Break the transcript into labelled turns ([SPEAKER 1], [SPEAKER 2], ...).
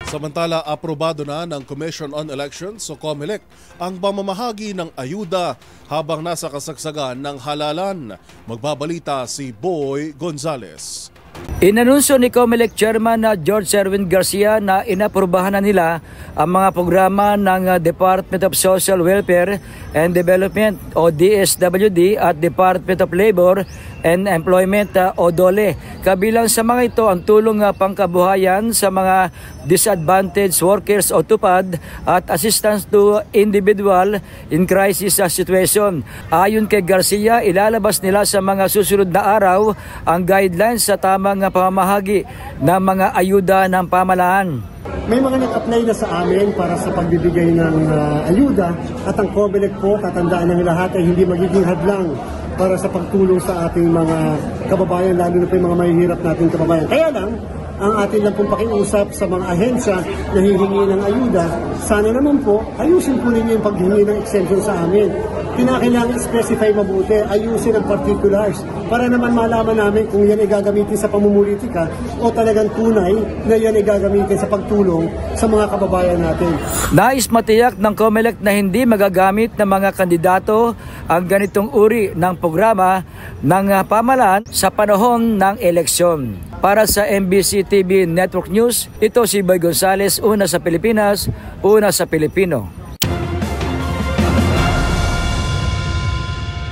[SPEAKER 1] Samantala, aprobado na ng Commission on Elections o COMELEC ang pamamahagi ng ayuda habang nasa kasagsagan ng halalan. Magbabalita si Boy Gonzales.
[SPEAKER 2] Inanunsyo ni COMELEC Chairman George Erwin Garcia na inaprubahan na nila ang mga programa ng Department of Social Welfare and Development o DSWD at Department of Labor and Employment o DOLE. Kabilang sa mga ito ang tulong pangkabuhayan sa mga disadvantaged workers o TUPAD at assistance to individual in crisis situation. Ayon kay Garcia, ilalabas nila sa mga susunod na araw ang guidelines sa tamang pamamahagi ng mga ayuda ng pamahalaan.
[SPEAKER 3] May mga nag-apply na sa amin para sa pagbibigay ng ayuda at ang COMELEC po, katandaan ng lahat, ay hindi magiging hadlang para sa pagtulong sa ating mga kababayan, lalo na po yung mga mahihirap nating kababayan. Kaya lang, ang atin lang pong pakiusap sa mga ahensya na hihingi ng ayuda, sana naman po, ayusin po ninyo yung paghingi ng exemption sa amin. Kinakailangan specify mabuti, ayusin ang particulars para naman malaman namin kung yan ay gagamitin sa pamumulitika o talagang tunay na yan ay gagamitin sa pagtulong sa mga kababayan natin.
[SPEAKER 2] Nais matiyak ng COMELEC na hindi magagamit ng mga kandidato ang ganitong uri ng programa ng pamahalaan sa panahon ng eleksyon. Para sa MBC TV Network News, ito si Boy Gonzales, una sa Pilipinas, una sa Pilipino.